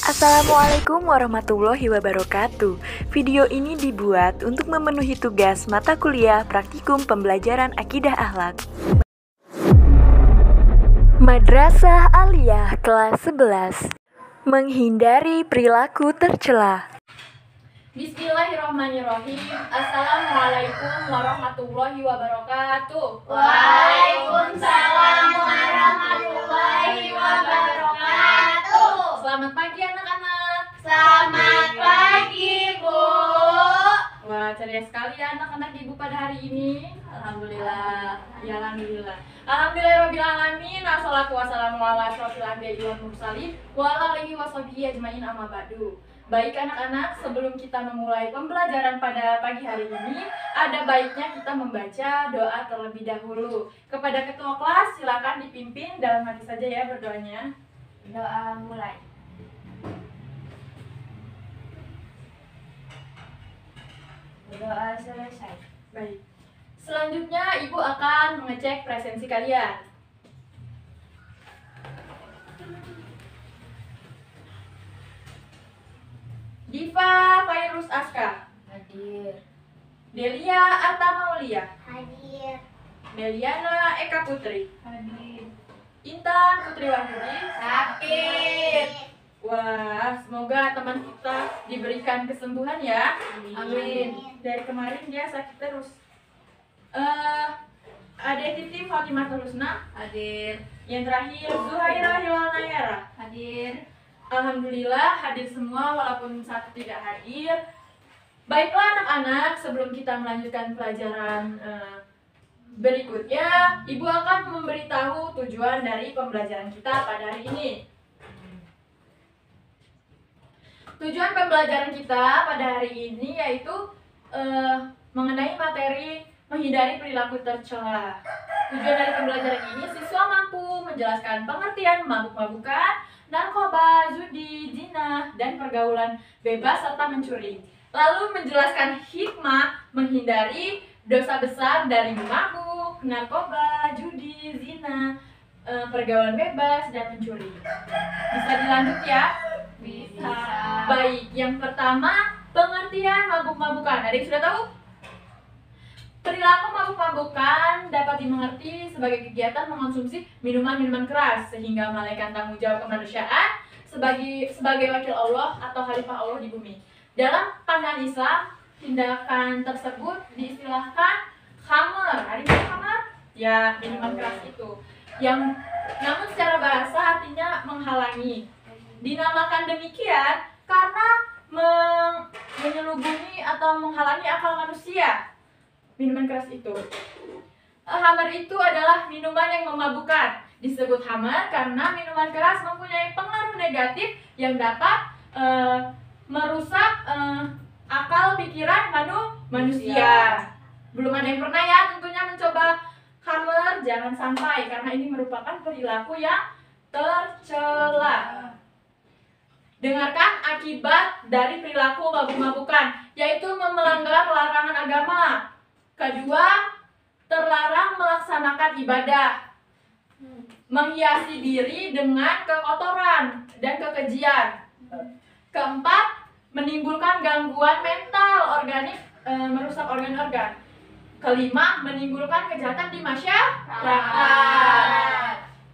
Assalamualaikum warahmatullahi wabarakatuh. Video ini dibuat untuk memenuhi tugas mata kuliah praktikum pembelajaran akidah akhlak. Madrasah Aliyah kelas 11. Menghindari perilaku tercela. Bismillahirrahmanirrahim. Assalamualaikum warahmatullahi wabarakatuh. Waalaikumsalam warahmatullahi wabarakatuh. Selamat pagi anak-anak. Selamat pagi, Bu. Wah, ceria sekali ya anak-anak ibu pada hari ini. Alhamdulillah. Ya, alhamdulillah. Alhamdulillahirabbil alamin. Wassalatu wassalamu ala asyrofil anbiya'i wal mursalin wa ala alihi washabihi ajmain amma ba'du. Baik anak-anak, sebelum kita memulai pembelajaran pada pagi hari ini, ada baiknya kita membaca doa terlebih dahulu. Kepada ketua kelas, silakan dipimpin dalam hati saja ya berdoanya. Doa mulai. Doa selesai. Baik. Selanjutnya, Ibu akan mengecek presensi kalian. Diva Fairuz Aska, Hadir. Delia Arta Maulia, Hadir. Deliana Eka Putri, Hadir. Intan Putri Wahyudi. Sakit. Wah, semoga teman kita diberikan kesembuhan ya. Amin. Dari kemarin dia sakit terus. Ada Titi Fatimatul Husna. Hadir. Yang terakhir Zuhaira Hilal Nayara. Hadir. Alhamdulillah hadir semua walaupun satu tidak hadir. Baiklah anak-anak, sebelum kita melanjutkan pelajaran berikutnya, Ibu akan memberitahu tujuan dari pembelajaran kita pada hari ini. Tujuan pembelajaran kita pada hari ini yaitu mengenai materi menghindari perilaku tercela. Tujuan dari pembelajaran ini, siswa mampu menjelaskan pengertian mabuk-mabukan, narkoba, judi, zina, dan pergaulan bebas serta mencuri. Lalu menjelaskan hikmah menghindari dosa besar dari mabuk, narkoba, judi, zina, pergaulan bebas, dan mencuri. Bisa dilanjut ya? Bisa. Baik, yang pertama pengertian mabuk-mabukan. Ada yang sudah tahu? Perilaku mabuk-mabukan dapat dimengerti sebagai kegiatan mengonsumsi minuman-minuman keras sehingga melalaikan tanggung jawab kemanusiaan sebagai wakil Allah atau khalifah Allah di bumi. Dalam pandangan Islam, tindakan tersebut diistilahkan khamr. Ada yang khamr? Ya, minuman keras itu. Yang namun secara bahasa artinya menghalangi. Dinamakan demikian karena menyelubungi atau menghalangi akal manusia. Minuman keras itu. Khamr itu adalah minuman yang memabukkan. Disebut khamr karena minuman keras mempunyai pengaruh negatif yang dapat merusak akal pikiran manusia. Belum ada yang pernah ya tentunya mencoba khamr, jangan sampai karena ini merupakan perilaku yang tercela. Dengarkan akibat dari perilaku mabuk-mabukan, yaitu melanggar larangan agama. Kedua, terlarang melaksanakan ibadah, menghiasi diri dengan kekotoran dan kekejian. Keempat, menimbulkan gangguan mental organik, merusak organ-organ. Kelima, menimbulkan kejahatan di masyarakat.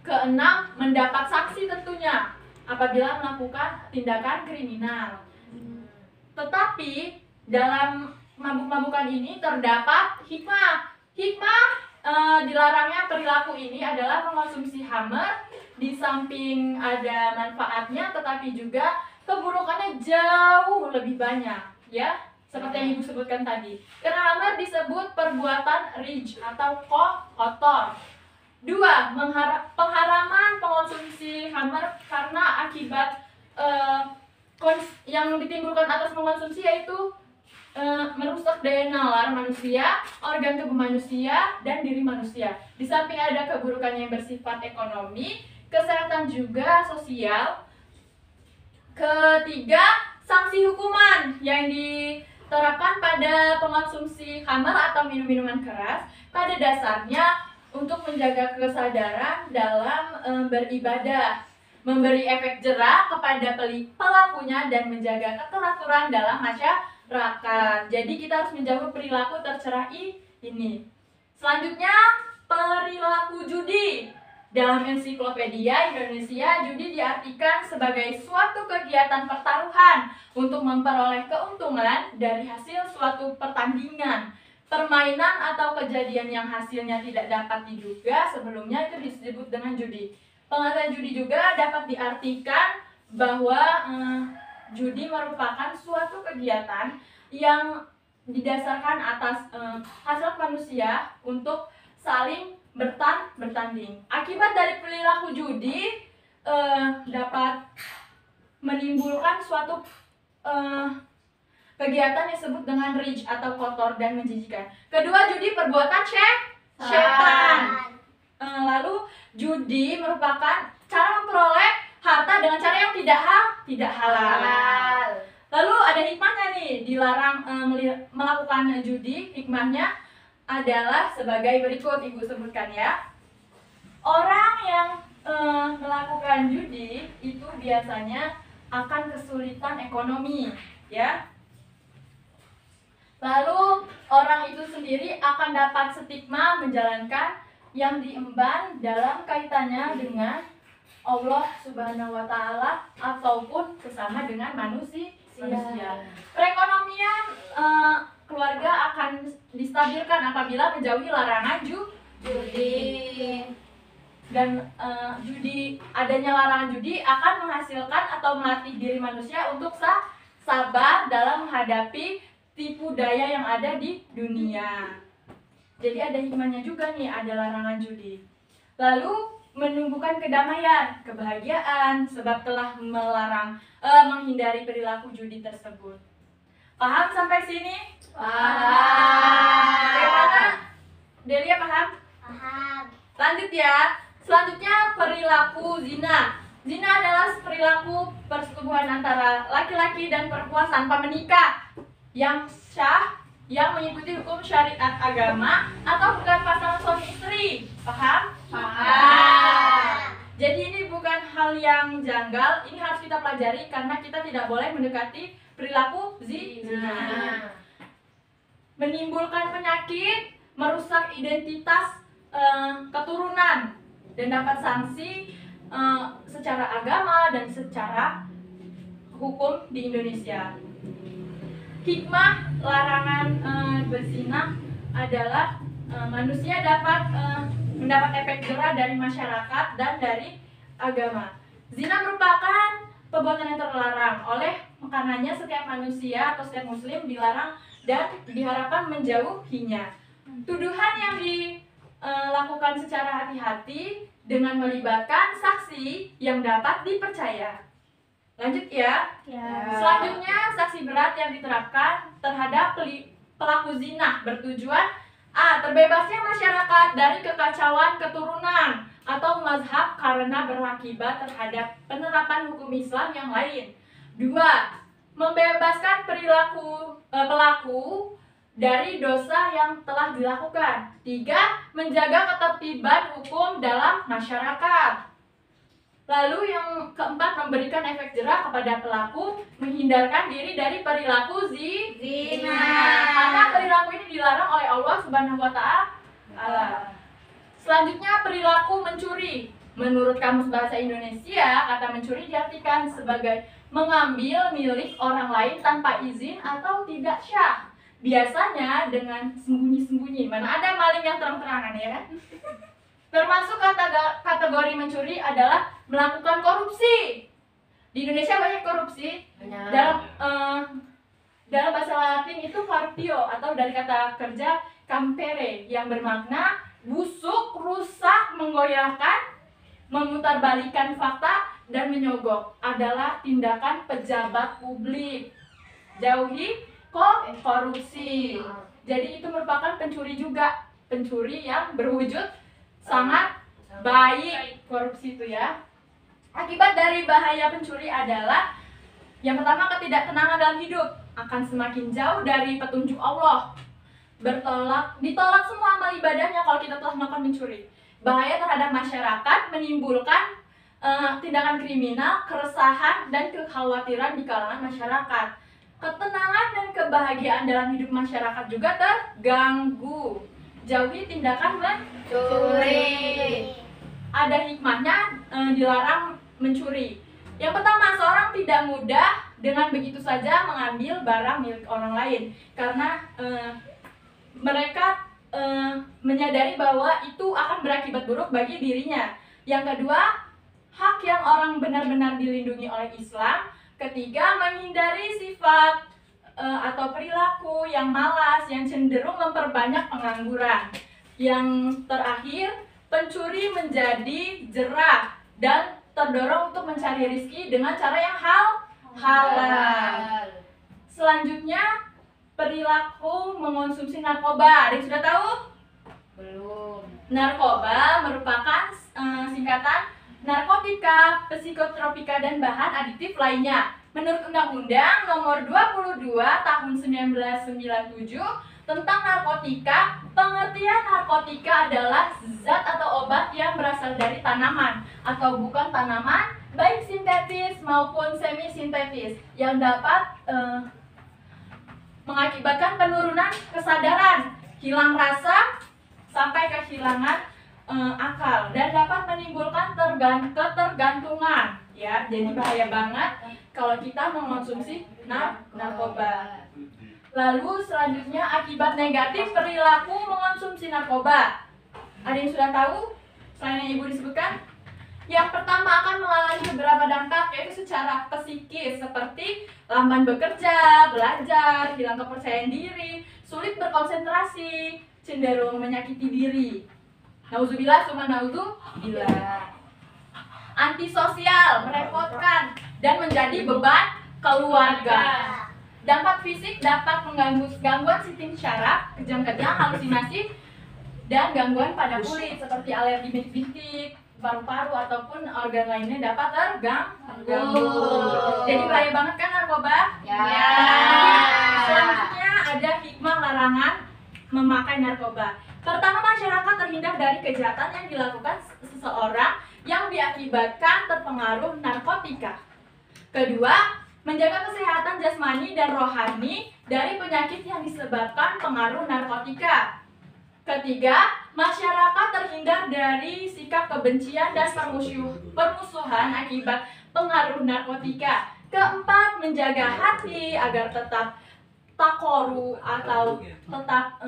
Keenam, mendapat sanksi tentunya apabila melakukan tindakan kriminal. Tetapi dalam mabuk-mabukan ini terdapat hikmah. Hikmah dilarangnya perilaku ini adalah mengonsumsi khamr. Di samping ada manfaatnya, tetapi juga keburukannya jauh lebih banyak, ya. Seperti yang Ibu sebutkan tadi. Karena khamr disebut perbuatan rij atau kotor. Dua, pengharaman pengonsumsi khamr karena akibat yang ditimbulkan atas mengonsumsi yaitu merusak daya nalar manusia, organ tubuh manusia, dan diri manusia. Di samping ada keburukan yang bersifat ekonomi, kesehatan juga sosial. Ketiga, sanksi hukuman yang diterapkan pada pengonsumsi khamr atau minum-minuman keras pada dasarnya untuk menjaga kesadaran dalam beribadah. memberi efek jera kepada pelakunya dan menjaga keteraturan dalam masyarakat. Jadi kita harus menjauhi perilaku tercela ini. Selanjutnya, perilaku judi. Dalam ensiklopedia Indonesia, judi diartikan sebagai suatu kegiatan pertaruhan untuk memperoleh keuntungan dari hasil suatu pertandingan, permainan atau kejadian yang hasilnya tidak dapat diduga sebelumnya, itu disebut dengan judi. Pengertian judi juga dapat diartikan bahwa judi merupakan suatu kegiatan yang didasarkan atas hasrat manusia untuk saling bertanding. Akibat dari perilaku judi dapat menimbulkan suatu kegiatan yang disebut dengan rij atau kotor dan menjijikan. Kedua, judi perbuatan setan. Lalu judi merupakan cara memperoleh harta dengan cara yang tidak halal. Lalu ada hikmahnya nih, dilarang melakukan judi. Hikmahnya adalah sebagai berikut, Ibu sebutkan ya. Orang yang melakukan judi itu biasanya akan kesulitan ekonomi, ya. Lalu orang itu sendiri akan dapat stigma menjalankan yang diemban dalam kaitannya dengan Allah Subhanahu wa Ta'ala ataupun sesama dengan manusia. Perekonomian keluarga akan distabilkan apabila menjauhi larangan judi. Dan adanya larangan judi akan menghasilkan atau melatih diri manusia untuk sabar dalam menghadapi tipu daya yang ada di dunia. Jadi ada hikmahnya juga nih, ada larangan judi. Lalu menumbuhkan kedamaian, kebahagiaan sebab telah menghindari perilaku judi tersebut. Paham sampai sini? Paham. Bagaimana? Delia paham? Paham. Lanjut ya. Selanjutnya perilaku zina. Zina adalah perilaku persetubuhan antara laki-laki dan perempuan tanpa menikah yang syah, yang mengikuti hukum syariat agama atau bukan pasangan suami istri. Paham? Paham. Jadi ini bukan hal yang janggal, ini harus kita pelajari karena kita tidak boleh mendekati perilaku zina. Menimbulkan penyakit, merusak identitas keturunan dan dapat sanksi secara agama dan secara hukum di Indonesia. Hikmah larangan berzina adalah manusia dapat mendapat efek jera dari masyarakat dan dari agama. Zina merupakan perbuatan yang terlarang, oleh karenanya setiap manusia atau setiap muslim dilarang dan diharapkan menjauhinya. Tuduhan yang dilakukan secara hati-hati dengan melibatkan saksi yang dapat dipercaya. Lanjut ya. Selanjutnya, saksi berat yang diterapkan terhadap pelaku zina bertujuan A. Terbebasnya masyarakat dari kekacauan keturunan atau mazhab karena berakibat terhadap penerapan hukum Islam yang lain. 2. Membebaskan pelaku dari dosa yang telah dilakukan. 3. Menjaga ketertiban hukum dalam masyarakat. Lalu yang keempat, memberikan efek jera kepada pelaku, menghindarkan diri dari perilaku zina. Karena perilaku ini dilarang oleh Allah Subhanahu wa Ta'ala. Selanjutnya, perilaku mencuri. Menurut Kamus Bahasa Indonesia, kata mencuri diartikan sebagai mengambil milik orang lain tanpa izin atau tidak syah. Biasanya dengan sembunyi-sembunyi. Mana ada maling yang terang-terangan, ya kan? Termasuk kategori mencuri adalah melakukan korupsi. Di Indonesia banyak korupsi. Dalam bahasa Latin itu corruptio atau dari kata kerja campere yang bermakna busuk, rusak, menggoyahkan, memutarbalikkan fakta dan menyogok, adalah tindakan pejabat publik. Jauhi korupsi. Jadi itu merupakan pencuri juga, pencuri yang berwujud sangat baik. Korupsi itu ya. Akibat dari bahaya pencuri adalah yang pertama, ketidaktenangan dalam hidup, akan semakin jauh dari petunjuk Allah, ditolak semua amal ibadahnya kalau kita telah melakukan mencuri. Bahaya terhadap masyarakat, menimbulkan tindakan kriminal, keresahan, dan kekhawatiran di kalangan masyarakat. Ketenangan dan kebahagiaan dalam hidup masyarakat juga terganggu. Jauhi tindakan mencuri. Ada hikmahnya dilarang mencuri. Yang pertama, seorang tidak mudah dengan begitu saja mengambil barang milik orang lain karena mereka menyadari bahwa itu akan berakibat buruk bagi dirinya. Yang kedua, hak yang orang benar-benar dilindungi oleh Islam. Ketiga, menghindari sifat atau perilaku yang malas yang cenderung memperbanyak pengangguran. Yang terakhir, pencuri menjadi jerah dan terdorong untuk mencari rezeki dengan cara yang halal. Selanjutnya, perilaku mengonsumsi narkoba. Ada yang sudah tahu? Belum. Narkoba merupakan singkatan narkotika, psikotropika, dan bahan aditif lainnya. Menurut Undang-Undang Nomor 22 Tahun 1997 tentang narkotika, pengertian narkotika adalah zat atau obat yang berasal dari tanaman atau bukan tanaman, baik sintetis maupun semi sintetis, yang dapat mengakibatkan penurunan kesadaran, hilang rasa, sampai kehilangan akal, dan dapat menimbulkan ketergantungan. Ya, jadi bahaya banget kalau kita mengonsumsi narkoba. Lalu selanjutnya, akibat negatif perilaku mengonsumsi narkoba. Ada yang sudah tahu selain yang Ibu disebutkan? Yang pertama, akan mengalami beberapa dampak, yaitu secara psikis seperti lamban bekerja, belajar, hilang kepercayaan diri, sulit berkonsentrasi, cenderung menyakiti diri. Nauzubillah summa nauzubillah. Antisosial, merepotkan, dan menjadi beban keluarga. Dampak fisik dapat mengganggu gangguan sistem syaraf, kejang-kejang, halusinasi, dan gangguan pada kulit seperti alergi bintik, paru-paru, ataupun organ lainnya dapat terganggu. Jadi bahaya banget kan narkoba? Ya. Selanjutnya ada hikmah larangan memakai narkoba. Pertama, masyarakat terhindar dari kejahatan yang dilakukan seseorang yang diakibatkan terpengaruh narkotika. Kedua, menjaga kesehatan jasmani dan rohani dari penyakit yang disebabkan pengaruh narkotika. Ketiga, masyarakat terhindar dari sikap kebencian dan permusuhan akibat pengaruh narkotika. Keempat, menjaga hati agar tetap takoru atau tetap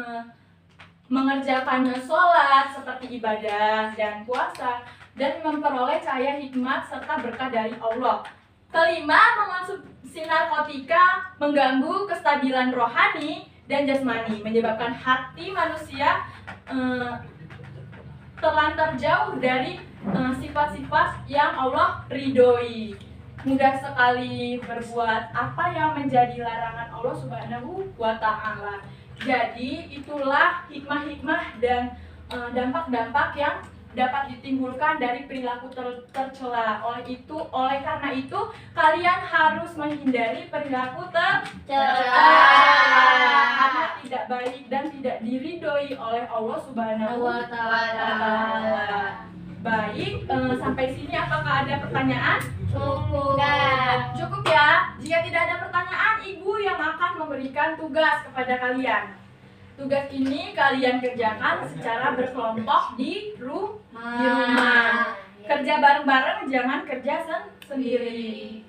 mengerjakan sholat seperti ibadah dan puasa, dan memperoleh cahaya hikmat serta berkah dari Allah. Kelima, mengonsumsi narkotika mengganggu kestabilan rohani dan jasmani, menyebabkan hati manusia terlantar jauh dari sifat-sifat yang Allah ridhoi. Mudah sekali berbuat apa yang menjadi larangan Allah Subhanahu wa Ta'ala. Jadi itulah hikmah-hikmah dan dampak-dampak yang dapat ditimbulkan dari perilaku tercela. Oleh karena itu kalian harus menghindari perilaku tercela karena tidak baik dan tidak diridhoi oleh Allah Subhanahu wa Ta'ala. Baik, sampai sini apakah ada pertanyaan? Cukup ya. Jika tidak ada pertanyaan, Ibu yang akan memberikan tugas kepada kalian. Tugas ini kalian kerjakan secara berkelompok di rumah. Kerja bareng-bareng, jangan kerja sendiri.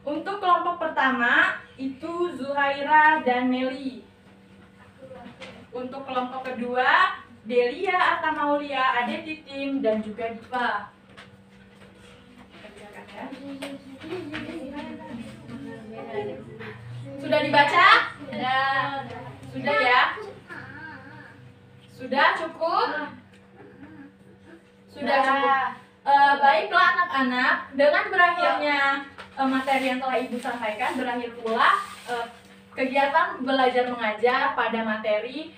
Untuk kelompok pertama itu Zuhaira dan Meli. Untuk kelompok kedua Delia, Atta Maulia, Ade Titim, dan juga Diva. Kerjakan ya. Sudah dibaca? Sudah ya? Sudah cukup? Sudah cukup. Baiklah anak-anak, dengan berakhirnya materi yang telah Ibu sampaikan, berakhir pula kegiatan belajar mengajar pada materi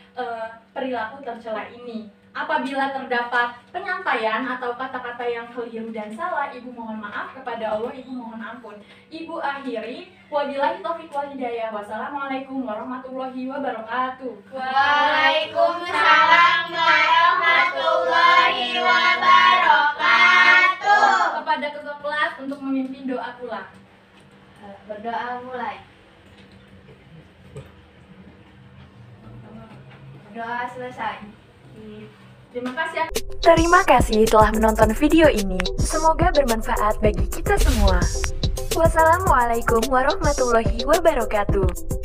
perilaku tercela ini. Apabila terdapat penyampaian atau kata-kata yang keliru dan salah, Ibu mohon maaf kepada Allah, Ibu mohon ampun. Ibu akhiri, wabillahi taufiq wal hidayah. Wassalamualaikum warahmatullahi wabarakatuh. Waalaikumsalam warahmatullahi wabarakatuh. untuk memimpin doa pula. Berdoa mulai. Berdoa selesai. Terima kasih ya. Terima kasih telah menonton video ini. Semoga bermanfaat bagi kita semua. Wassalamualaikum warahmatullahi wabarakatuh.